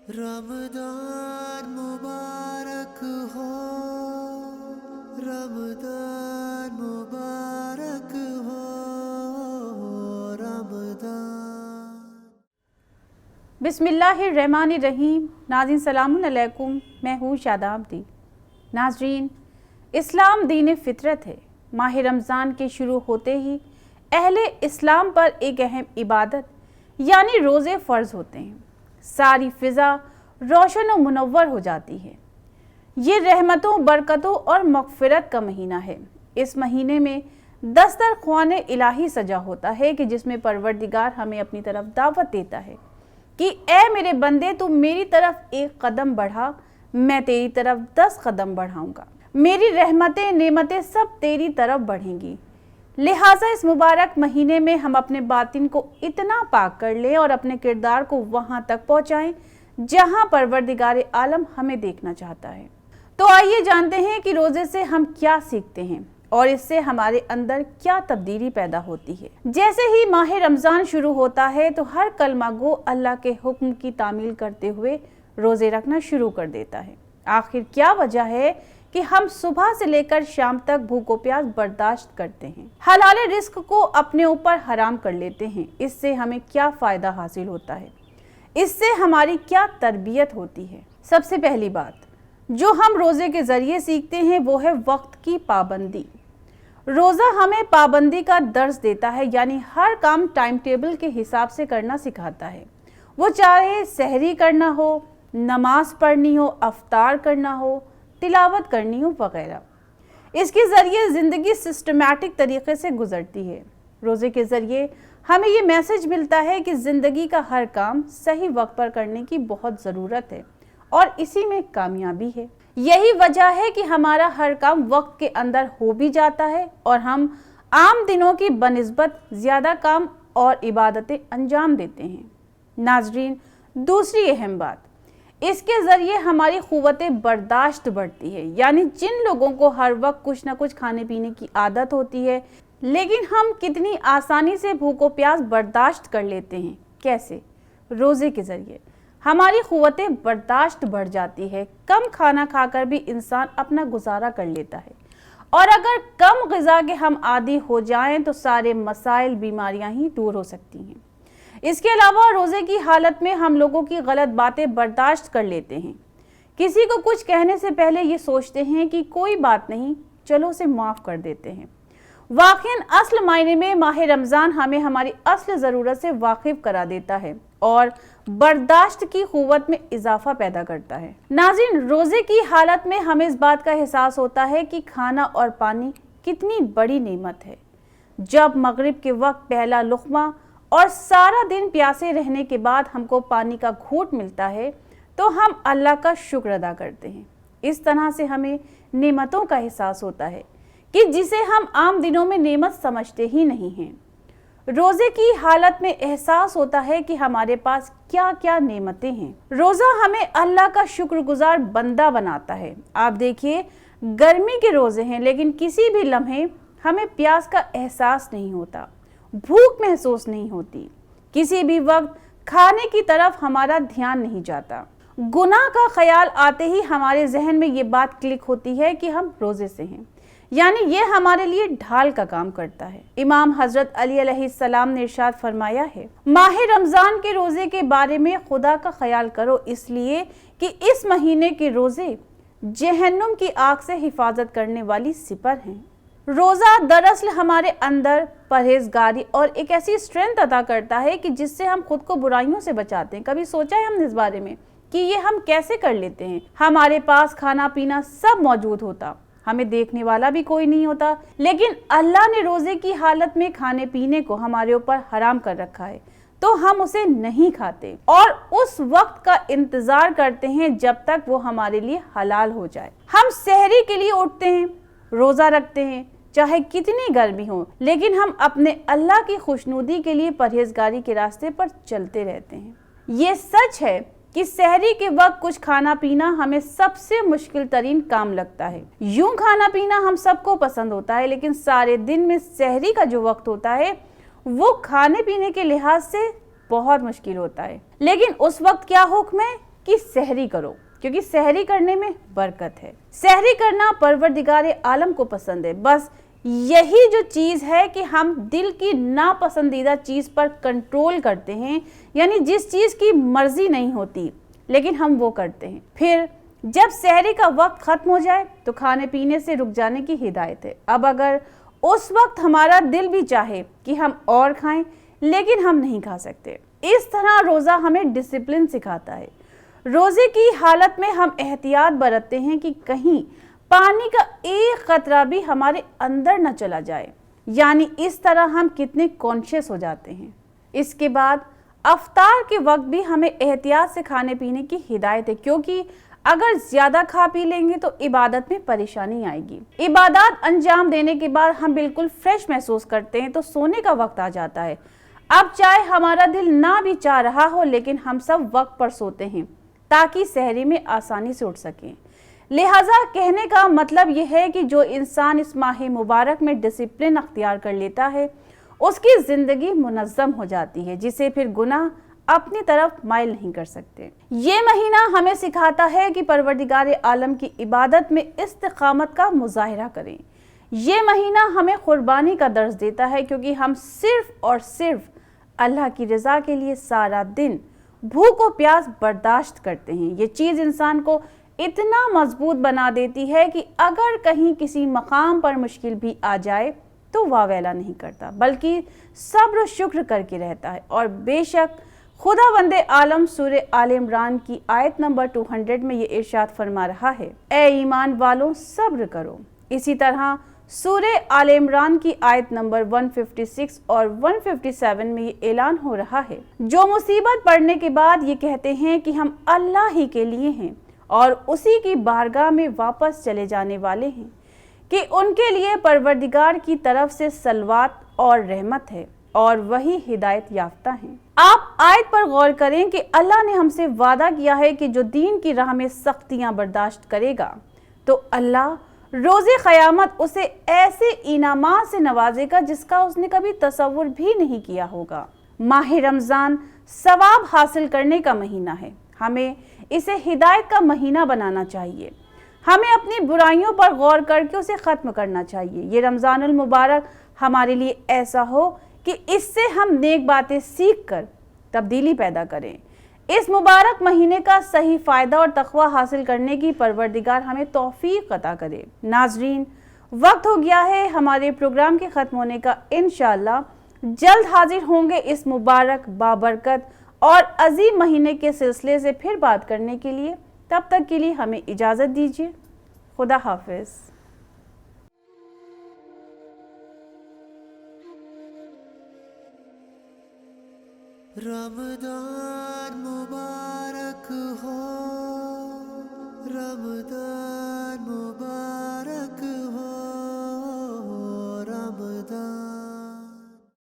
رمضان مبارک ہو، رمضان مبارک ہو، رمضان۔ بسم اللہ الرحمن الرحیم۔ ناظرین سلام علیکم، میں ہوں شاداب دی۔ ناظرین، اسلام دین فطرت ہے۔ ماہ رمضان کے شروع ہوتے ہی اہل اسلام پر ایک اہم عبادت یعنی روزے فرض ہوتے ہیں۔ ساری فضا روشن و منور ہو جاتی ہے۔ یہ رحمتوں، برکتوں اور مغفرت کا مہینہ ہے۔ اس مہینے میں دسترخوان الہی سجا ہوتا ہے کہ جس میں پروردگار ہمیں اپنی طرف دعوت دیتا ہے کہ اے میرے بندے، تو میری طرف ایک قدم بڑھا، میں تیری طرف 10 قدم بڑھاؤں گا۔ میری رحمتیں، نعمتیں سب تیری طرف بڑھیں گی۔ لہٰذا اس مبارک مہینے میں ہم اپنے باطن کو اتنا پاک کر لیں اور اپنے کردار کو وہاں تک پہنچائیں جہاں پروردگار عالم ہمیں دیکھنا چاہتا ہے۔ تو آئیے جانتے ہیں کہ روزے سے ہم کیا سیکھتے ہیں اور اس سے ہمارے اندر کیا تبدیلی پیدا ہوتی ہے۔ جیسے ہی ماہ رمضان شروع ہوتا ہے تو ہر کلمہ گو اللہ کے حکم کی تعمیل کرتے ہوئے روزے رکھنا شروع کر دیتا ہے۔ آخر کیا وجہ ہے کہ ہم صبح سے لے کر شام تک بھوک و پیاس برداشت کرتے ہیں، حلال رزق کو اپنے اوپر حرام کر لیتے ہیں؟ اس سے ہمیں کیا فائدہ حاصل ہوتا ہے؟ اس سے ہماری کیا تربیت ہوتی ہے؟ سب سے پہلی بات جو ہم روزے کے ذریعے سیکھتے ہیں وہ ہے وقت کی پابندی۔ روزہ ہمیں پابندی کا درس دیتا ہے، یعنی ہر کام ٹائم ٹیبل کے حساب سے کرنا سکھاتا ہے۔ وہ چاہے سحری کرنا ہو، نماز پڑھنی ہو، افطار کرنا ہو، تلاوت کرنی ہو وغیرہ۔ اس کے ذریعے زندگی سسٹمیٹک طریقے سے گزرتی ہے۔ روزے کے ذریعے ہمیں یہ میسج ملتا ہے کہ زندگی کا ہر کام صحیح وقت پر کرنے کی بہت ضرورت ہے اور اسی میں کامیابی ہے۔ یہی وجہ ہے کہ ہمارا ہر کام وقت کے اندر ہو بھی جاتا ہے اور ہم عام دنوں کی بنسبت زیادہ کام اور عبادتیں انجام دیتے ہیں۔ ناظرین، دوسری اہم بات، اس کے ذریعے ہماری قوت برداشت بڑھتی ہے، یعنی جن لوگوں کو ہر وقت کچھ نہ کچھ کھانے پینے کی عادت ہوتی ہے لیکن ہم کتنی آسانی سے بھوک و پیاس برداشت کر لیتے ہیں۔ کیسے؟ روزے کے ذریعے ہماری قوت برداشت بڑھ جاتی ہے۔ کم کھانا کھا کر بھی انسان اپنا گزارا کر لیتا ہے، اور اگر کم غذا کے ہم عادی ہو جائیں تو سارے مسائل، بیماریاں ہی دور ہو سکتی ہیں۔ اس کے علاوہ روزے کی حالت میں ہم لوگوں کی غلط باتیں برداشت کر لیتے ہیں۔ کسی کو کچھ کہنے سے پہلے یہ سوچتے ہیں کہ کوئی بات نہیں، چلو اسے معاف کر دیتے ہیں۔ واقعاً اصل معنی میں ماہ رمضان ہمیں ہماری اصل ضرورت سے واقف کرا دیتا ہے اور برداشت کی قوت میں اضافہ پیدا کرتا ہے۔ ناظرین، روزے کی حالت میں ہمیں اس بات کا احساس ہوتا ہے کہ کھانا اور پانی کتنی بڑی نعمت ہے۔ جب مغرب کے وقت پہلا لقمہ اور سارا دن پیاسے رہنے کے بعد ہم کو پانی کا گھونٹ ملتا ہے تو ہم اللہ کا شکر ادا کرتے ہیں۔ اس طرح سے ہمیں نعمتوں کا احساس ہوتا ہے کہ جسے ہم عام دنوں میں نعمت سمجھتے ہی نہیں ہیں۔ روزے کی حالت میں احساس ہوتا ہے کہ ہمارے پاس کیا کیا نعمتیں ہیں۔ روزہ ہمیں اللہ کا شکر گزار بندہ بناتا ہے۔ آپ دیکھیے، گرمی کے روزے ہیں لیکن کسی بھی لمحے ہمیں پیاس کا احساس نہیں ہوتا، بھوک محسوس نہیں ہوتی، کسی بھی وقت کھانے کی طرف ہمارا دھیان نہیں جاتا۔ گناہ کا خیال آتے ہی ہمارے ذہن میں یہ بات کلک ہوتی ہے کہ ہم روزے سے ہیں، یعنی یہ ہمارے لیے ڈھال کا کام کرتا ہے۔ امام حضرت علی علیہ السلام نے ارشاد فرمایا ہے، ماہ رمضان کے روزے کے بارے میں خدا کا خیال کرو، اس لیے کہ اس مہینے کے روزے جہنم کی آگ سے حفاظت کرنے والی سپر ہیں۔ روزہ دراصل ہمارے اندر پرہیزگاری اور ایک ایسی اسٹرینتھ عطا کرتا ہے کہ جس سے ہم خود کو برائیوں سے بچاتے ہیں۔ کبھی سوچا ہے ہم نے اس بارے میں کہ یہ ہم کیسے کر لیتے ہیں؟ ہمارے پاس کھانا پینا سب موجود ہوتا، ہمیں دیکھنے والا بھی کوئی نہیں ہوتا، لیکن اللہ نے روزے کی حالت میں کھانے پینے کو ہمارے اوپر حرام کر رکھا ہے تو ہم اسے نہیں کھاتے اور اس وقت کا انتظار کرتے ہیں جب تک وہ ہمارے لیے حلال ہو جائے۔ ہم سحری کے لیے اٹھتے ہیں، روزہ رکھتے ہیں، چاہے کتنی گرمی ہو، لیکن ہم اپنے اللہ کی خوشنودی کے لیے پرہیزگاری کے راستے پر چلتے رہتے ہیں۔ یہ سچ ہے کہ سحری کے وقت کچھ کھانا پینا ہمیں سب سے مشکل ترین کام لگتا ہے۔ یوں کھانا پینا ہم سب کو پسند ہوتا ہے، لیکن سارے دن میں سحری کا جو وقت ہوتا ہے وہ کھانے پینے کے لحاظ سے بہت مشکل ہوتا ہے۔ لیکن اس وقت کیا حکم ہے کہ سحری کرو، کیونکہ سحری کرنے میں برکت ہے۔ سحری کرنا پروردگار عالم کو پسند ہے۔ بس یہی جو چیز ہے کہ ہم دل کی ناپسندیدہ چیز پر کنٹرول کرتے ہیں، یعنی جس چیز کی مرضی نہیں ہوتی لیکن ہم وہ کرتے ہیں۔ پھر جب سحری کا وقت ختم ہو جائے تو کھانے پینے سے رک جانے کی ہدایت ہے۔ اب اگر اس وقت ہمارا دل بھی چاہے کہ ہم اور کھائیں لیکن ہم نہیں کھا سکتے۔ اس طرح روزہ ہمیں ڈسپلن سکھاتا ہے۔ روزے کی حالت میں ہم احتیاط برتتے ہیں کہ کہیں پانی کا ایک قطرہ بھی ہمارے اندر نہ چلا جائے، یعنی اس طرح ہم کتنے کانشیس ہو جاتے ہیں۔ اس کے بعد افطار کے وقت بھی ہمیں احتیاط سے کھانے پینے کی ہدایت ہے، کیونکہ اگر زیادہ کھا پی لیں گے تو عبادت میں پریشانی آئے گی۔ عبادات انجام دینے کے بعد ہم بالکل فریش محسوس کرتے ہیں تو سونے کا وقت آ جاتا ہے۔ اب چاہے ہمارا دل نہ بھی چاہ رہا ہو لیکن ہم سب وقت پر سوتے ہیں تاکہ سحری میں آسانی سے اٹھ سکیں۔ لہٰذا کہنے کا مطلب یہ ہے کہ جو انسان اس ماہ مبارک میں ڈسپلن اختیار کر لیتا ہے اس کی زندگی منظم ہو جاتی ہے، جسے پھر گناہ اپنی طرف مائل نہیں کر سکتے۔ یہ مہینہ ہمیں سکھاتا ہے کہ پروردگار عالم کی عبادت میں استقامت کا مظاہرہ کریں۔ یہ مہینہ ہمیں قربانی کا درس دیتا ہے، کیونکہ ہم صرف اور صرف اللہ کی رضا کے لیے سارا دن بھوک و پیاس برداشت کرتے ہیں۔ یہ چیز انسان کو اتنا مضبوط بنا دیتی ہے کہ اگر کہیں کسی مقام پر مشکل بھی آ جائے تو واویلا نہیں کرتا بلکہ صبر و شکر کر کے رہتا ہے۔ اور بے شک خداوند عالم سورہ آل عمران کی آیت نمبر 200 میں یہ ارشاد فرما رہا ہے، اے ایمان والوں صبر کرو۔ اسی طرح سورہ آل عمران کی آیت نمبر 156 اور 157 میں یہ اعلان ہو رہا ہے، جو مصیبت پڑنے کے بعد یہ کہتے ہیں کہ ہم اللہ ہی کے لیے ہیں اور اسی کی بارگاہ میں واپس چلے جانے والے ہیں، کہ ان کے لیے پروردگار کی طرف سے صلوات اور رحمت ہے اور وہی ہدایت یافتہ ہیں۔ آپ آیت پر غور کریں کہ اللہ نے ہم سے وعدہ کیا ہے کہ جو دین کی راہ میں سختیاں برداشت کرے گا تو اللہ روز قیامت اسے ایسے انعامات سے نوازے گا جس کا اس نے کبھی تصور بھی نہیں کیا ہوگا۔ ماہ رمضان ثواب حاصل کرنے کا مہینہ ہے، ہمیں اسے ہدایت کا مہینہ بنانا چاہیے۔ ہمیں اپنی برائیوں پر غور کر کے اسے ختم کرنا چاہیے۔ یہ رمضان المبارک ہمارے لیے ایسا ہو کہ اس سے ہم نیک باتیں سیکھ کر تبدیلی پیدا کریں۔ اس مبارک مہینے کا صحیح فائدہ اور تقوی حاصل کرنے کی پروردگار ہمیں توفیق عطا کرے۔ ناظرین، وقت ہو گیا ہے ہمارے پروگرام کے ختم ہونے کا۔ انشاءاللہ جلد حاضر ہوں گے اس مبارک بابرکت اور عظیم مہینے کے سلسلے سے پھر بات کرنے کے لیے۔ تب تک کے لیے ہمیں اجازت دیجیے۔ خدا حافظ۔ رمضان مبارک ہو، رمضان